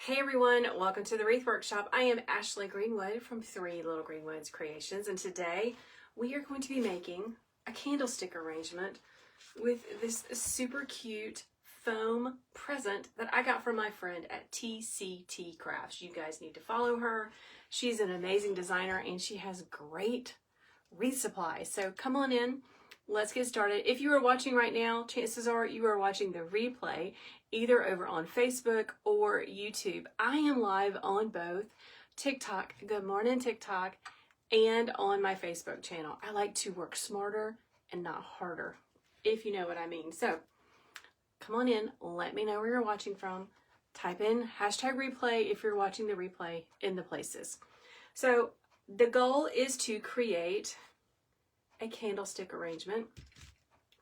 Hey everyone, welcome to the Wreath Workshop. I am Ashley Greenwood from Three Little Greenwoods Creations, and today we are going to be making a candlestick arrangement with this super cute foam present that I got from my friend at TCT Crafts. You guys need to follow her. She's an amazing designer and she has great wreath supplies. So come on in. Let's get started. If you are watching right now, chances are you are watching the replay either over on Facebook or YouTube. I am live on both TikTok, Good Morning TikTok, and on my Facebook channel. I like to work smarter and not harder, if you know what I mean. So come on in, let me know where you're watching from. Type in hashtag replay if you're watching the replay in the places. So the goal is to create a candlestick arrangement.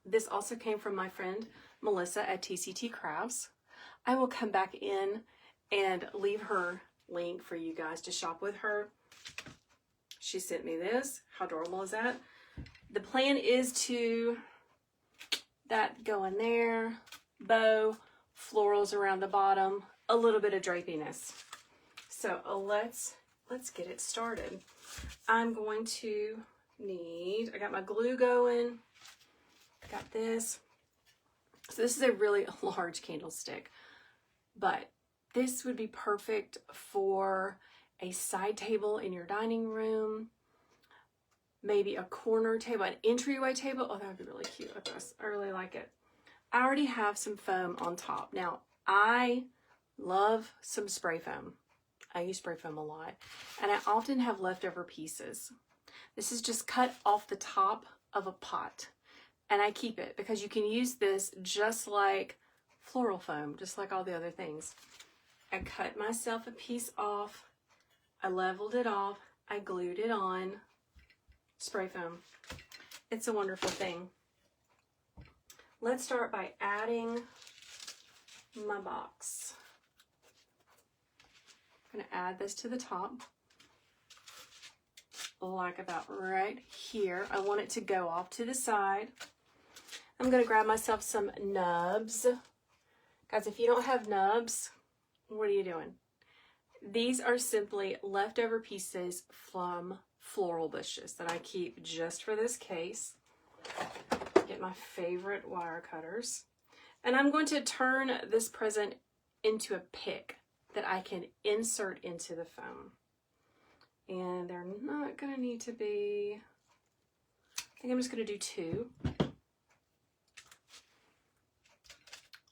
This also came from my friend Melissa at TCT Crafts. I will come back in and leave her link for you guys to shop with her. She sent me this. How adorable is that? The plan is to that go in there, bow, florals around the bottom, a little bit of drapiness. So let's get it started. I'm going to need, I got my glue going, got this. So this is a really large candlestick, but this would be perfect for a side table in your dining room, maybe a corner table, an entryway table. Oh, that would be really cute with this. I really like it. I already have some foam on top. Now, I love some spray foam. I use spray foam a lot, and I often have leftover pieces. This is just cut off the top of a pot, and I keep it because you can use this just like floral foam, just like all the other things. I cut myself a piece off, I leveled it off, I glued it on, spray foam. It's a wonderful thing. Let's start by adding my box. I'm going to add this to the top. Like about right here. I want it to go off to the side. I'm going to grab myself some nubs. Guys, if you don't have nubs, what are you doing? These are simply leftover pieces from floral bushes that I keep just for this case. Get my favorite wire cutters. And I'm going to turn this present into a pick that I can insert into the foam. And they're not going to need to be, I think I'm just going to do two.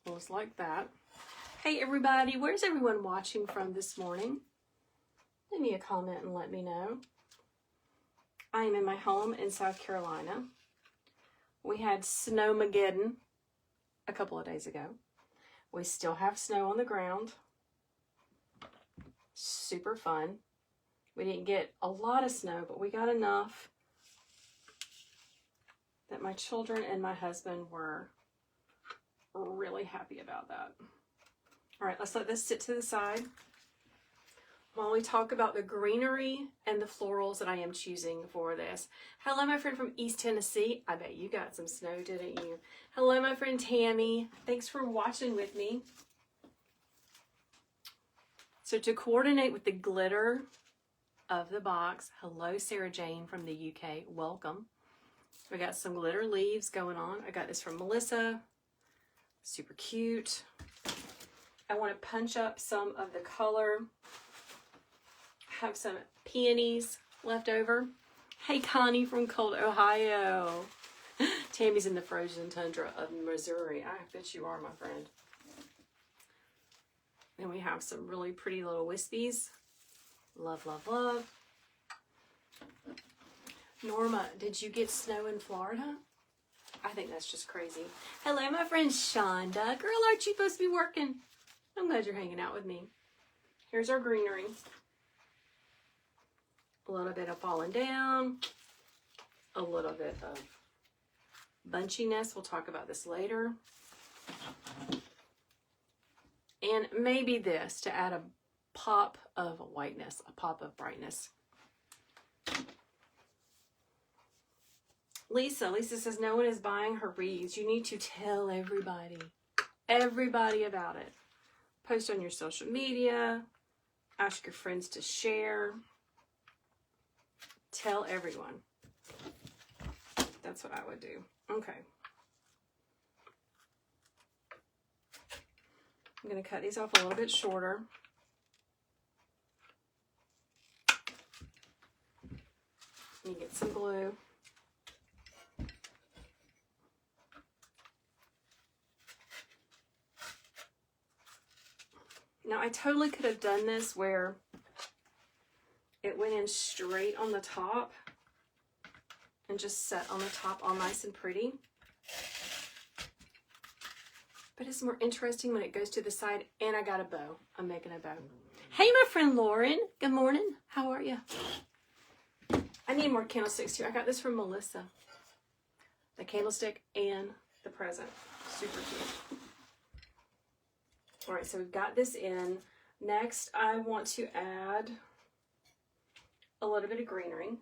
Just like that. Hey everybody, where's everyone watching from this morning? Leave me a comment and let me know. I am in my home in South Carolina. We had Snowmageddon a couple of days ago. We still have snow on the ground. Super fun. We didn't get a lot of snow, but we got enough that my children and my husband were really happy about that. All right, let's let this sit to the side while we talk about the greenery and the florals that I am choosing for this. Hello, my friend from East Tennessee. I bet you got some snow, didn't you? Hello, my friend Tammy. Thanks for watching with me. So to coordinate with the glitter of the box, hello Sarah Jane from the UK, welcome. We got some glitter leaves going on. I got this from Melissa, super cute. I want to punch up some of the color. I have some peonies left over. Hey Connie from cold Ohio. Tammy's in the frozen tundra of Missouri. I bet you are, my friend. And we have some really pretty little wispies. Love, love, love. Norma, did you get snow in Florida? I think that's just crazy. Hello, my friend Shonda. Girl, aren't you supposed to be working? I'm glad you're hanging out with me. Here's our greenery. A little bit of falling down. A little bit of bunchiness. We'll talk about this later. And maybe this to add a pop of whiteness, a pop of brightness. Lisa says no one is buying her wreaths. You need to tell everybody about it. Post on your social media. Ask your friends to share. Tell everyone. That's what I would do. Okay. I'm going to cut these off a little bit shorter. Let me get some glue. Now I totally could have done this where it went in straight on the top and just set on the top all nice and pretty. But it's more interesting when it goes to the side, and I got a bow. I'm making a bow. Hey, my friend Lauren. Good morning. How are you? I need more candlesticks too. I got this from Melissa. The candlestick and the present. Super cute. All right, so we've got this in. Next, I want to add a little bit of greenery.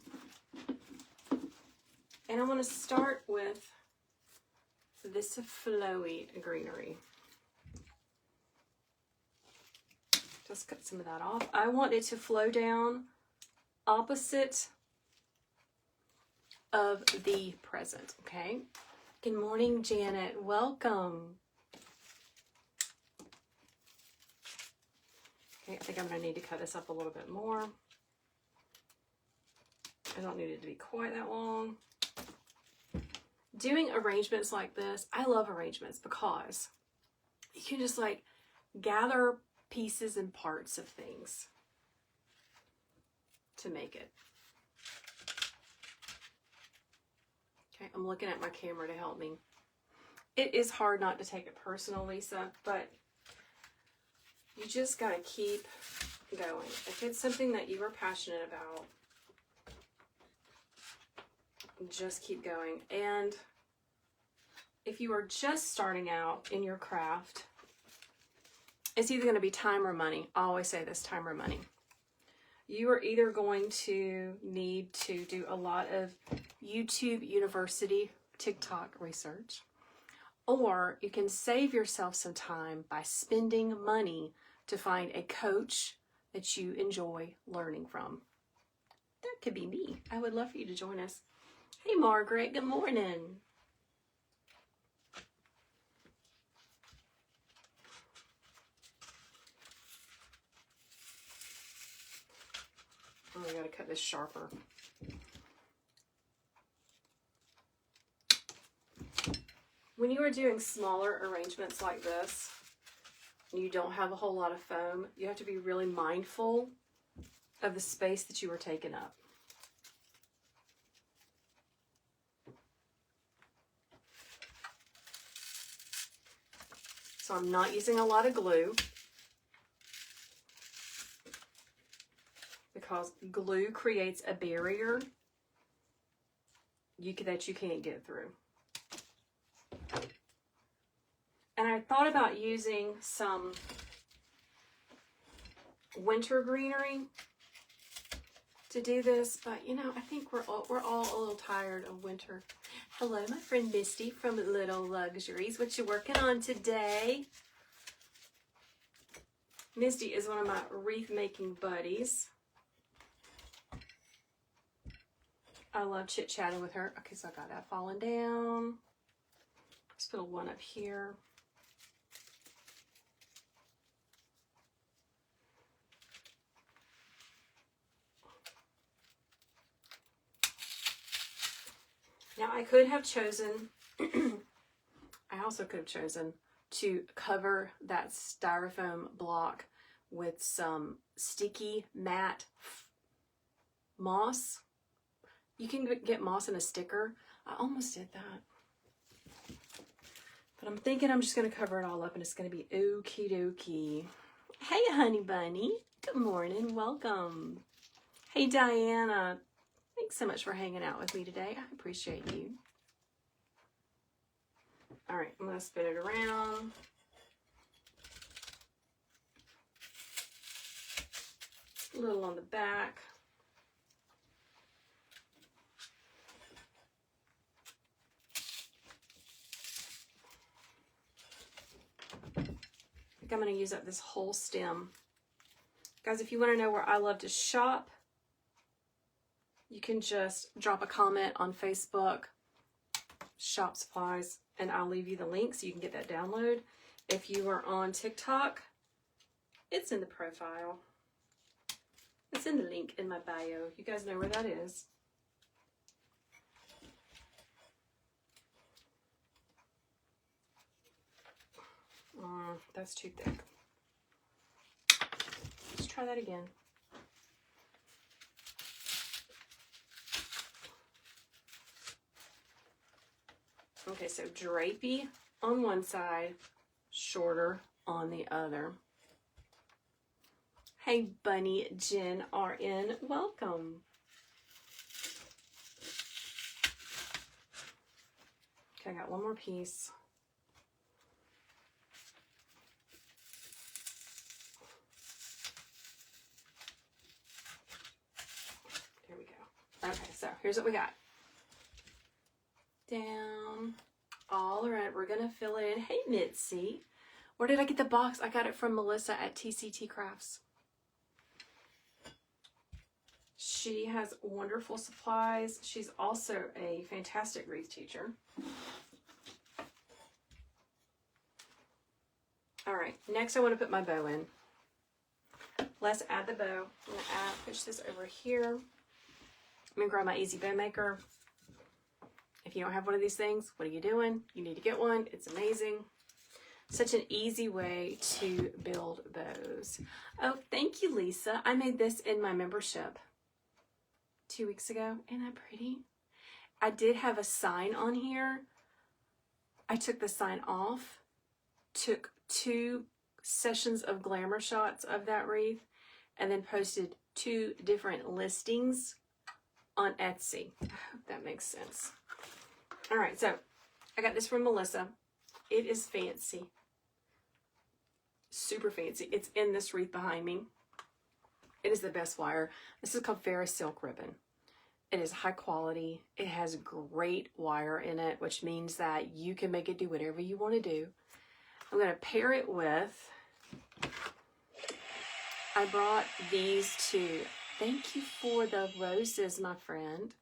And I want to start with this flowy greenery. Just cut some of that off. I want it to flow down opposite of the present, okay? Good morning, Janet. Welcome. Okay, I think I'm going to need to cut this up a little bit more. I don't need it to be quite that long. Doing arrangements like this, I love arrangements because you can just like gather pieces and parts of things to make it. Okay, I'm looking at my camera to help me. It is hard not to take it personal, Lisa, but you just got to keep going. If it's something that you are passionate about, just keep going. And if you are just starting out in your craft, it's either going to be time or money. I always say this, time or money. You are either going to need to do a lot of YouTube University TikTok research, or you can save yourself some time by spending money to find a coach that you enjoy learning from. That could be me. I would love for you to join us. Hey, Margaret. Good morning. Oh, I gotta cut this sharper. When you are doing smaller arrangements like this, and you don't have a whole lot of foam, you have to be really mindful of the space that you are taking up. So I'm not using a lot of glue because glue creates a barrier that you can't get through. And I thought about using some winter greenery to do this, but you know, I think we're all a little tired of winter. Hello, my friend Misty from Little Luxuries. What you working on today? Misty is one of my wreath making buddies. I love chit-chatting with her. Okay, so I got that falling down. Let's put a one up here. Now I could have chosen, I also could have chosen to cover that styrofoam block with some sticky matte moss. You can get moss in a sticker. I almost did that. But I'm thinking I'm just going to cover it all up and it's going to be okie dokie. Hey, honey bunny. Good morning. Welcome. Hey, Diana. Thanks so much for hanging out with me today. I appreciate you. All right, I'm going to spin it around. A little on the back. think I'm going to use up this whole stem. Guys, if you want to know where I love to shop, you can just drop a comment on Facebook, Shop Supplies, and I'll leave you the link so you can get that download. If you are on TikTok, it's in the profile. It's in the link in my bio. You guys know where that is. That's too thick. Let's try that again. Okay, so drapey on one side, shorter on the other. Hey, Bunny Jen RN, welcome. Okay, I got one more piece. There we go. Okay, so here's what we got. Down. All right, we're gonna fill it in. Hey, Mitzi. Where did I get the box? I got it from Melissa at TCT Crafts. She has wonderful supplies. She's also a fantastic wreath teacher. All right, next I want to put my bow in. Let's add the bow. I'm gonna push this over here. I'm gonna grab my Easy Bow Maker. If you don't have one of these things, what are you doing? You need to get one. It's amazing. Such an easy way to build bows. Oh, thank you, Lisa. I made this in my membership 2 weeks ago. Isn't that pretty? I did have a sign on here. I took the sign off, took 2 sessions of glamour shots of that wreath, and then posted 2 different listings on Etsy. I hope that makes sense. All right, so I got this from Melissa. It is fancy. Super fancy. It's in this wreath behind me. It is the best wire. This is called Ferris Silk Ribbon. It is high quality. It has great wire in it, which means that you can make it do whatever you want to do. I'm going to pair it with, I brought these 2. Thank you for the roses, my friend.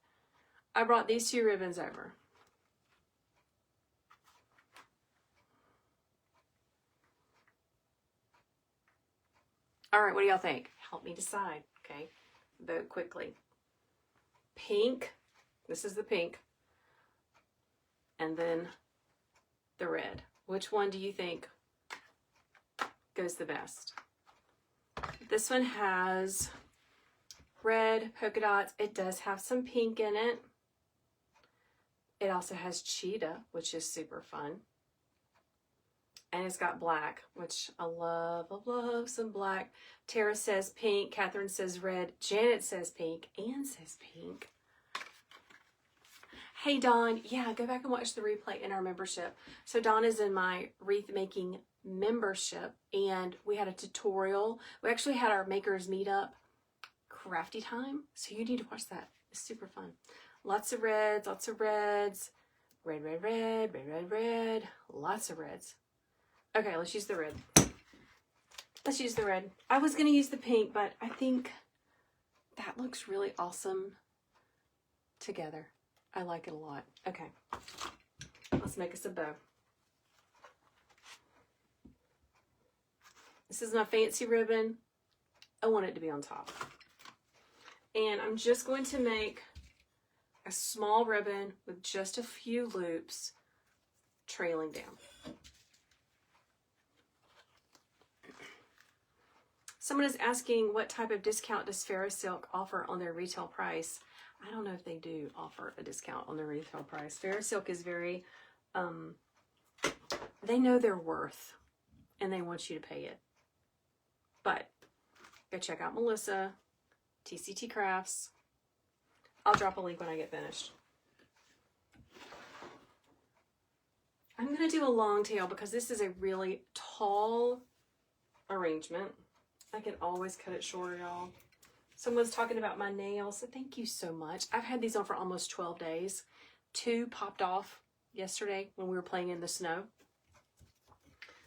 I brought these 2 ribbons over. All right, what do y'all think? Help me decide, okay? Vote quickly. Pink, this is the pink, and then the red. Which one do you think goes the best? This one has red polka dots. It does have some pink in it. It also has cheetah, which is super fun. And it's got black, which I love some black. Tara says pink, Catherine says red, Janet says pink, Anne says pink. Hey Dawn, yeah, go back and watch the replay in our membership. So Dawn is in my wreath making membership, and we had a tutorial. We actually had our makers meet up, crafty time. So you need to watch that. It's super fun. Lots of reds, red, red, red, red, red, red, lots of reds. Okay, let's use the red. Let's use the red. I was going to use the pink, but I think that looks really awesome together. I like it a lot. Okay, let's make us a bow. This is my fancy ribbon. I want it to be on top. And I'm just going to make a small ribbon with just a few loops trailing down. Someone is asking, what type of discount does Ferris Silk offer on their retail price? I don't know if they do offer a discount on their retail price. Ferris Silk is very, they know their worth and they want you to pay it. But go check out Melissa, TCT Crafts. I'll drop a link when I get finished. I'm going to do a long tail because this is a really tall arrangement. I can always cut it shorter, y'all. Someone's talking about my nails, so thank you so much. I've had these on for almost 12 days. 2 popped off yesterday when we were playing in the snow.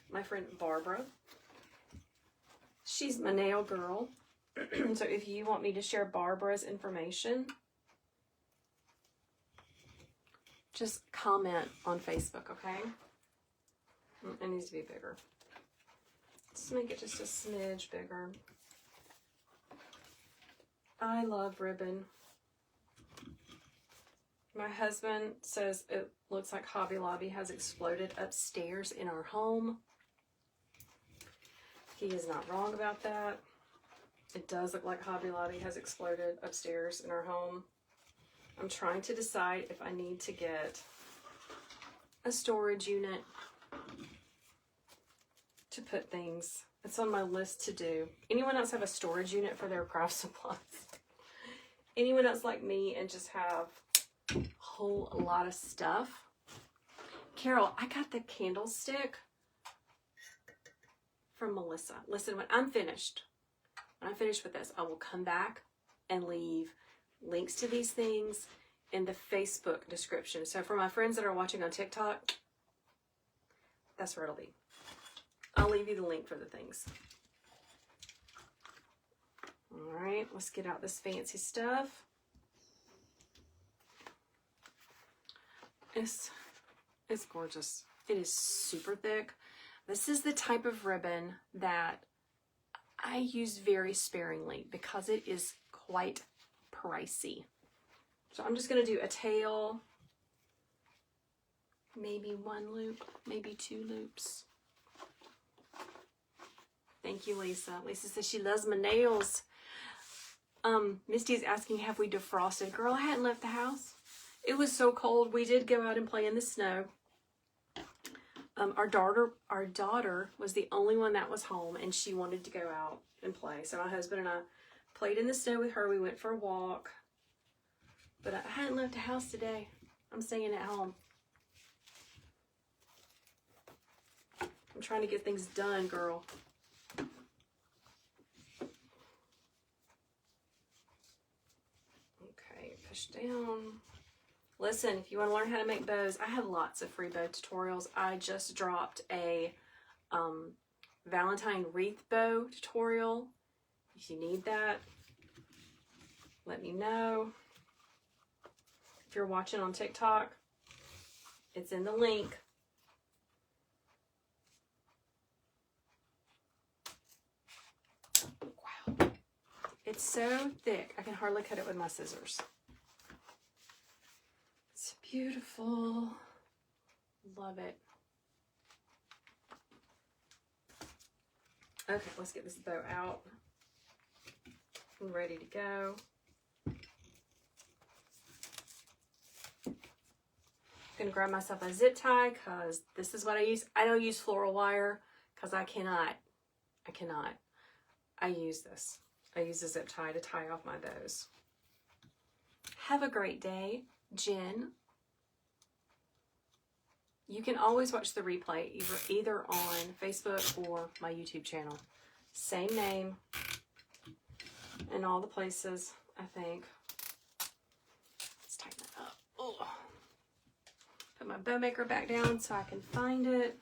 My friend Barbara She's my nail girl. So if you want me to share Barbara's information, just comment on Facebook, okay? It needs to be bigger. Let's make it just a smidge bigger. I love ribbon. My husband says it looks like Hobby Lobby has exploded upstairs in our home. He is not wrong about that. It does look like Hobby Lobby has exploded upstairs in our home. I'm trying to decide if I need to get a storage unit to put things. It's on my list to do. Anyone else have a storage unit for their craft supplies? Anyone else like me and just have a whole lot of stuff? Carol, I got the candlestick from Melissa. Listen, when I'm finished with this, I will come back and leave links to these things in the Facebook description. So for my friends that are watching on TikTok, that's where it'll be. I'll leave you the link for the things. All right, let's get out this fancy stuff. It's gorgeous. It is super thick. This is the type of ribbon that I use very sparingly because it is quite pricey. So I'm just going to do a tail, maybe one loop, maybe two loops. Thank you, Lisa. Lisa says she loves my nails. Misty's asking, have we defrosted? Girl, I hadn't left the house. It was so cold. We did go out and play in the snow. Our daughter was the only one that was home, and she wanted to go out and play. So my husband and I played in the snow with her. We went for a walk. But I hadn't left the house today. I'm staying at home. I'm trying to get things done, girl. Okay, push down. Listen, if you want to learn how to make bows, I have lots of free bow tutorials. I just dropped a Valentine wreath bow tutorial. If you need that, let me know. If you're watching on TikTok, it's in the link. Wow. It's so thick, I can hardly cut it with my scissors. It's beautiful. Love it. Okay, let's get this bow out. I'm ready to go. I'm gonna grab myself a zip tie because this is what I use. I don't use floral wire because I cannot. I use this. I use a zip tie to tie off my bows. Have a great day, Jen. You can always watch the replay either on Facebook or my YouTube channel. Same name in all the places, I think. Let's tighten that up. Oh. Put my bow maker back down so I can find it.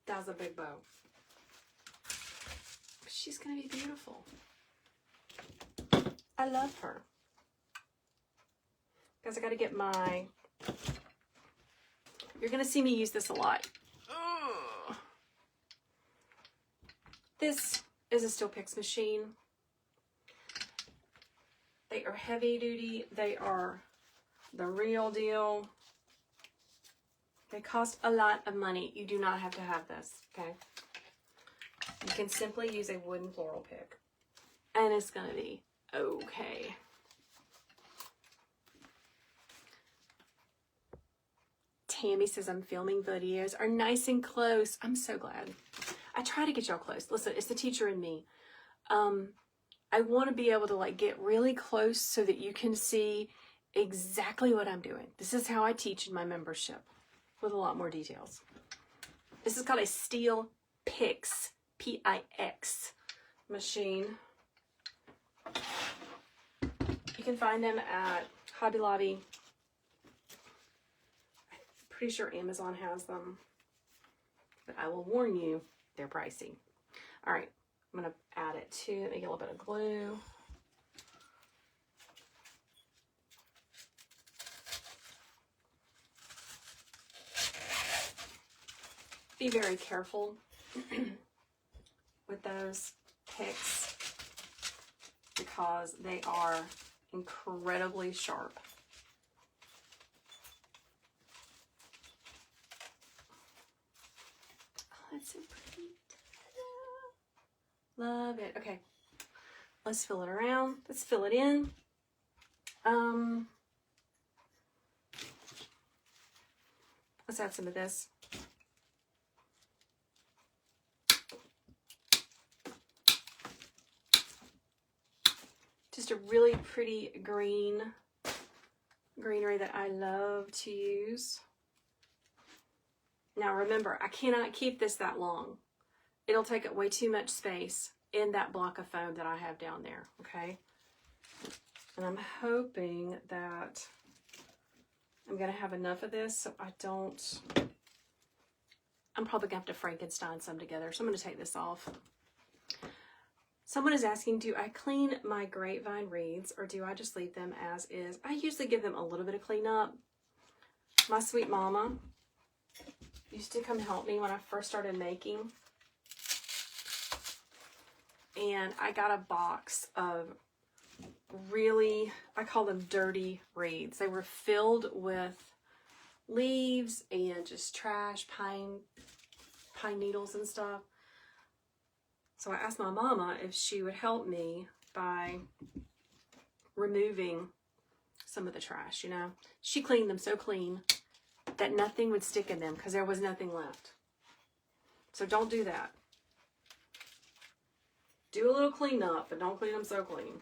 That's a big bow. She's gonna be beautiful. I love her. Guys, I gotta get my... You're gonna see me use this a lot. Ugh. This is a Steel Picks machine. They are heavy duty. They are the real deal. They cost a lot of money. You do not have to have this, okay? You can simply use a wooden floral pick, and it's gonna be okay. Tammy says, I'm filming videos. Are nice and close. I'm so glad. I try to get y'all close. Listen, it's the teacher in me. I want to be able to like get really close so that you can see exactly what I'm doing. This is how I teach in my membership with a lot more details. This is called a Steel Picks, P-I-X machine. You can find them at Hobby Lobby. I'm pretty sure Amazon has them. But I will warn you, they're pricey. All right, I'm going to add it to, make a little bit of glue. Be very careful with those picks because they are incredibly sharp. Oh, that's so pretty. Love it. Okay, let's fill it around. Let's fill it in. Let's add some of this. Just a really pretty greenery that I love to use. Now remember, I cannot keep this that long. It'll take up way too much space in that block of foam that I have down there, okay? And I'm hoping that I'm gonna have enough of this so I don't, I'm probably gonna have to Frankenstein some together. So I'm gonna take this off. Someone is asking, do I clean my grapevine wreaths or do I just leave them as is? I usually give them a little bit of cleanup. My sweet mama used to come help me when I first started making. And I got a box of really, I call them dirty wreaths. They were filled with leaves and just trash, pine needles and stuff. So I asked my mama if she would help me by removing some of the trash, you know. She cleaned them so clean that nothing would stick in them because there was nothing left. So don't do that. Do a little cleanup, but don't clean them so clean.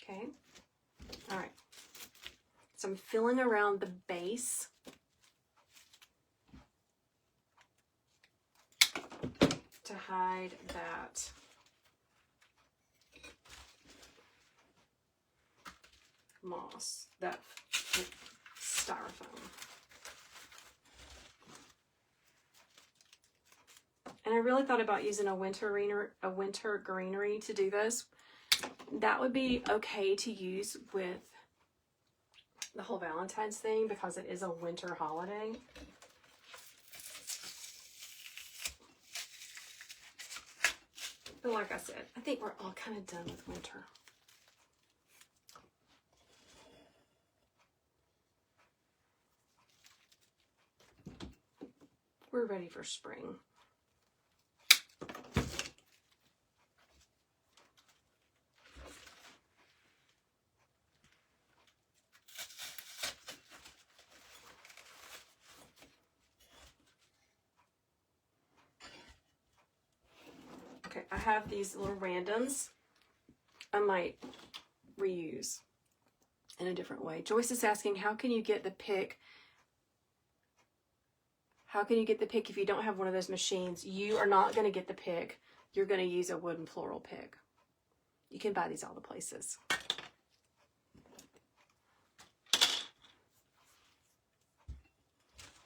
Okay, all right, so I'm filling around the base to hide that moss, that styrofoam. And I really thought about using a winter greenery to do this. That would be okay to use with the whole Valentine's thing because it is a winter holiday. But like I said, I think we're all kind of done with winter. We're ready for spring. Okay, I have these little randoms I might reuse in a different way. Joyce is asking, how can you get the pick? How can you get the pick if you don't have one of those machines? You are not going to get the pick. You're going to use a wooden floral pick. You can buy these all the places.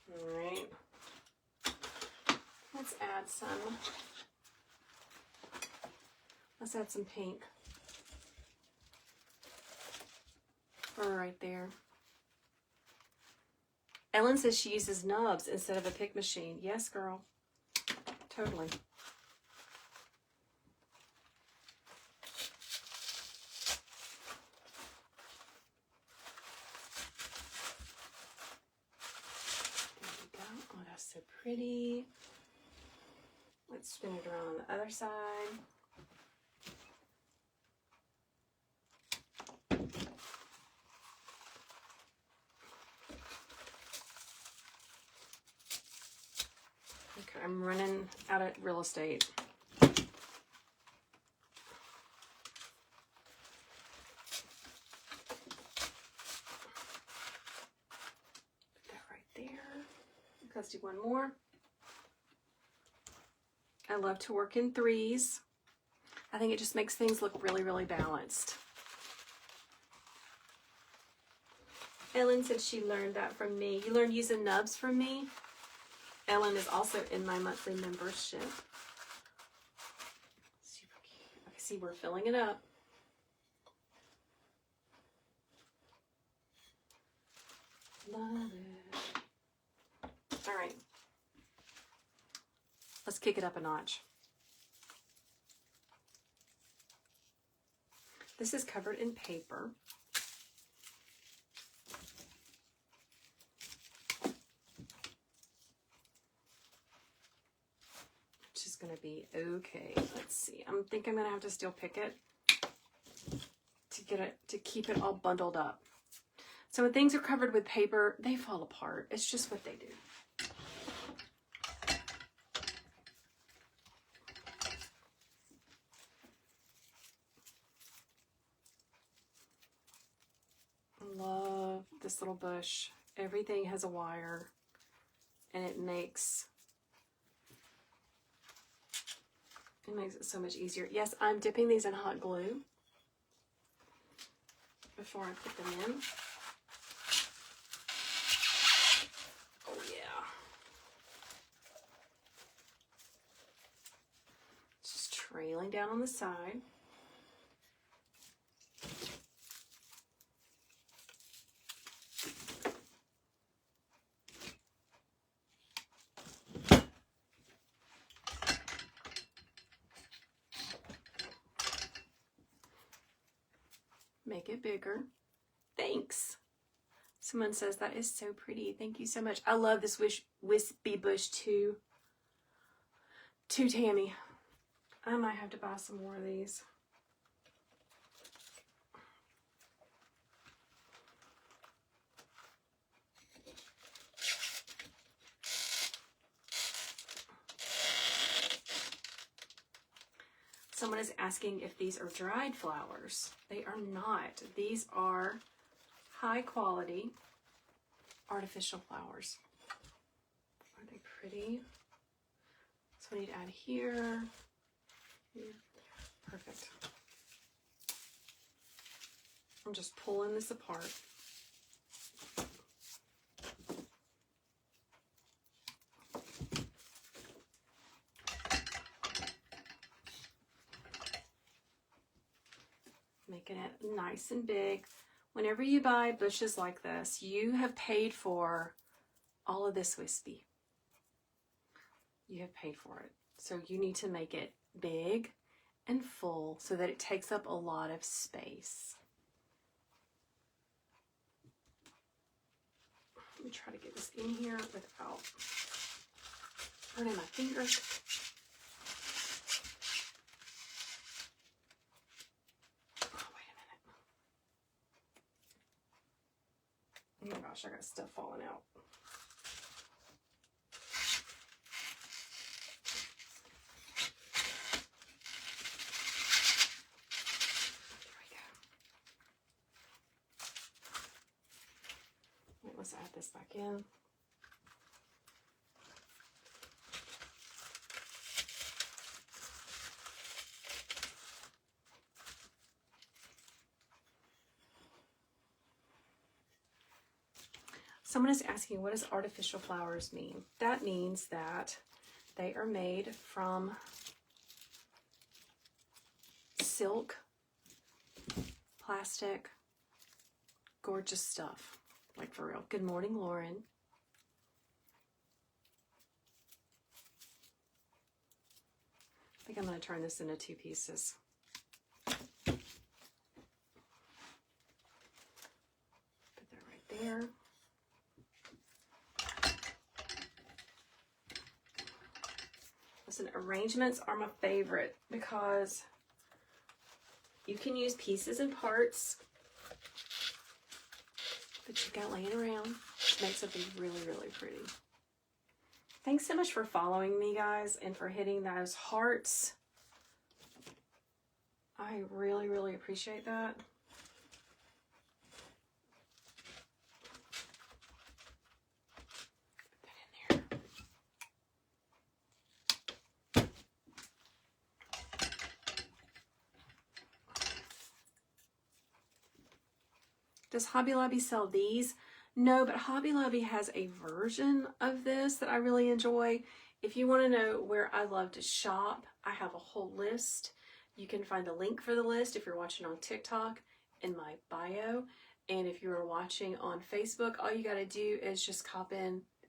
All right. Let's add some. Let's add some pink. Right there. Ellen says she uses nubs instead of a pick machine. Yes, girl. Totally. There we go. Oh, that's so pretty. Let's spin it around on the other side. I'm running out of real estate. Let's do one more. I love to work in threes. I think it just makes things look really, really balanced. Ellen said she learned that from me. You learned using nubs from me? Ellen is also in my monthly membership. Super cute. Okay, see, we're filling it up. Love it. All right, let's kick it up a notch. This is covered in paper. Which is going to be okay. Let's see. I think I'm going to have to still pick it to get it, to keep it all bundled up. So when things are covered with paper, they fall apart. It's just what they do. Love this little bush. Everything has a wire and it makes it so much easier. Yes, I'm dipping these in hot glue before I put them in. Oh yeah. Just trailing down on the side. Make it bigger. Thanks. Someone says that is so pretty. Thank you so much. I love this wispy bush too. Tammy. I might have to buy some more of these. Someone is asking if these are dried flowers. They are not. These are high quality artificial flowers. Are they pretty? So I need to add here. Perfect. I'm just pulling this apart. Making it nice and big. Whenever you buy bushes like this, you have paid for all of this wispy. You have paid for it. So you need to make it big and full so that it takes up a lot of space. Let me try to get this in here without burning my fingers. Oh my gosh, I got stuff falling out. There we go. Let's add this back in. Someone is asking, what does artificial flowers mean? That means that they are made from silk, plastic, gorgeous stuff. Like for real. Good morning, Lauren. I think I'm going to turn this into 2 pieces. Put that right there. Listen, arrangements are my favorite because you can use pieces and parts that you've got laying around to make something really, really pretty. Thanks so much for following me, guys, and for hitting those hearts. I really, really appreciate that. Does Hobby Lobby sell these? No, but Hobby Lobby has a version of this that I really enjoy. If you want to know where I love to shop, I have a whole list. You can find the link for the list if you're watching on TikTok in my bio. And if you are watching on Facebook, all you got to do is just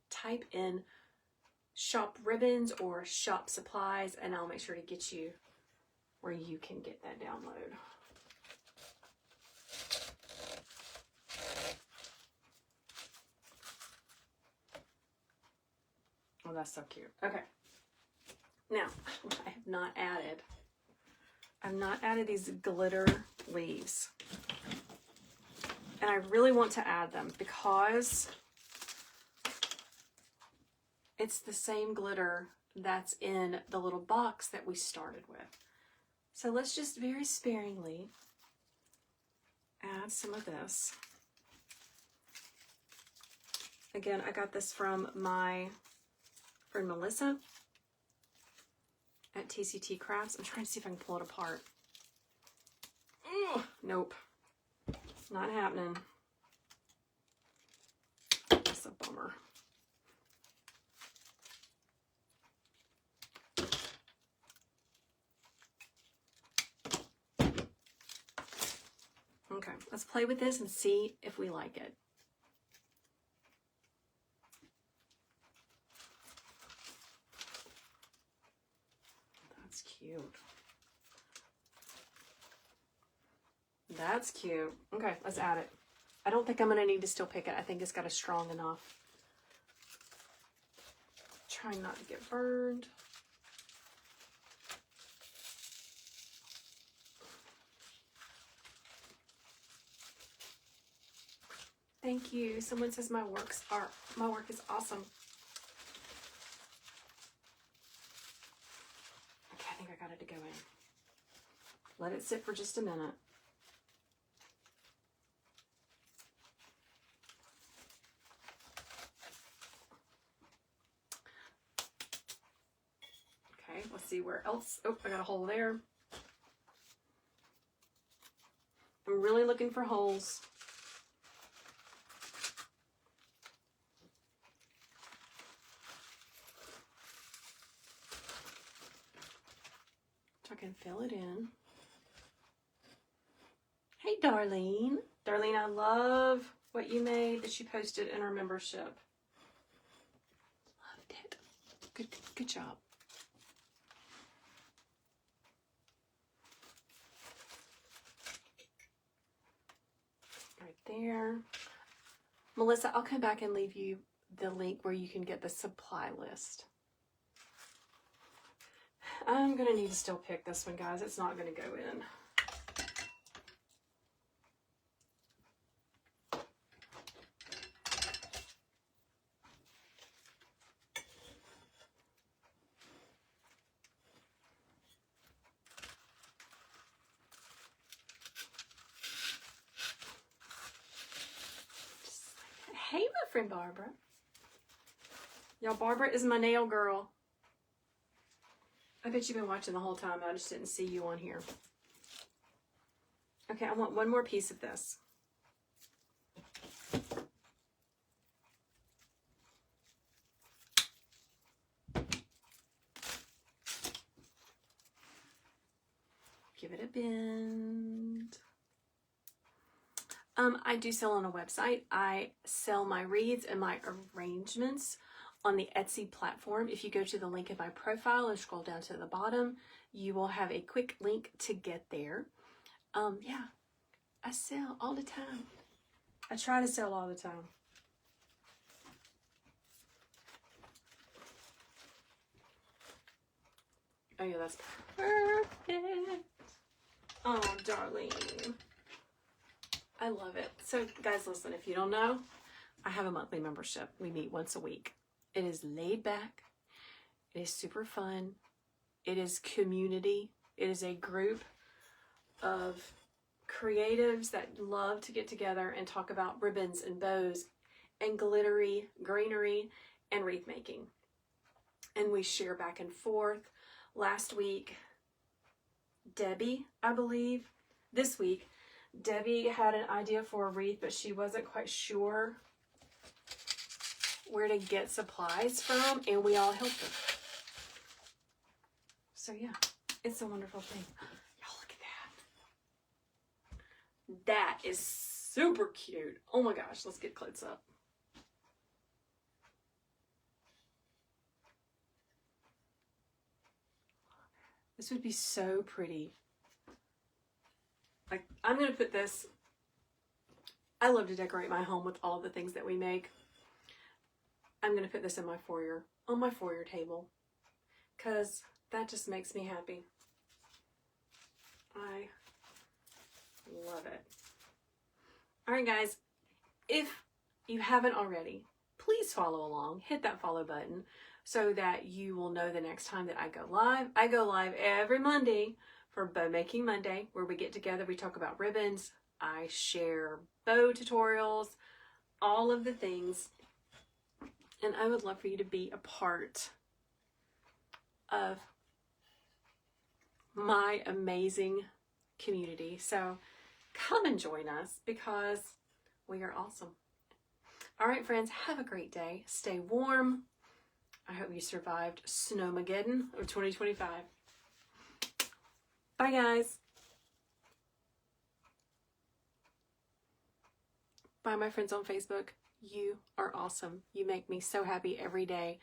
type in shop ribbons or shop supplies, and I'll make sure to get you where you can get that download. Oh, that's so cute. Okay. Now, I've not added these glitter leaves. And I really want to add them because it's the same glitter that's in the little box that we started with. So let's just very sparingly add some of this. Again, I got this from my friend Melissa at TCT Crafts. I'm trying to see if I can pull it apart. Ugh, nope. Not happening. That's a bummer. Okay, let's play with this and see if we like it. That's cute. That's cute. Okay, let's add it. I don't think I'm going to need to still pick it. I think it's got a strong enough. Trying not to get burned. Thank you. Someone says my work is awesome. Okay, I think I got it to go in. Let it sit for just a minute. Okay, let's see where else. Oh, I got a hole there. I'm really looking for holes. So I can fill it in. Hey, Darlene. Darlene, I love what you made that you posted in our membership. Loved it. Good job. Right there. Melissa, I'll come back and leave you the link where you can get the supply list. I'm going to need to still pick this one, guys. It's not going to go in. Hey, my friend Barbara. Y'all, Barbara is my nail girl. I bet you've been watching the whole time. I just didn't see you on here. Okay, I want one more piece of this. Give it a bend. I do sell on a website. I sell my wreaths and my arrangements on the Etsy platform. If you go to the link in my profile and scroll down to the bottom, you will have a quick link to get there. Yeah, I sell all the time. I try to sell all the time. Oh yeah, that's perfect. Oh, darling. I love it. So guys, listen, if you don't know, I have a monthly membership. We meet once a week. It is laid back. It is super fun. It is community. It is a group of creatives that love to get together and talk about ribbons and bows and glittery greenery and wreath making. And we share back and forth. Last week, Debbie, I believe, this week, Debbie had an idea for a wreath, but she wasn't quite sure where to get supplies from, and we all helped her. So yeah, it's a wonderful thing. Y'all look at that. That is super cute. Oh my gosh, let's get close up. This would be so pretty. Like, I'm going to put this, I love to decorate my home with all the things that we make. I'm going to put this in my foyer, on my foyer table, because that just makes me happy. I love it. All right, guys, if you haven't already, please follow along. Hit that follow button so that you will know the next time that I go live. I go live every Monday for Bow Making Monday, where we get together, we talk about ribbons, I share bow tutorials, all of the things. And I would love for you to be a part of my amazing community. So come and join us because we are awesome. All right, friends, have a great day. Stay warm. I hope you survived Snowmageddon of 2025. Bye, guys. Bye, my friends on Facebook. You are awesome. You make me so happy every day.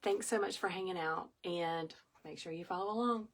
Thanks so much for hanging out, and make sure you follow along.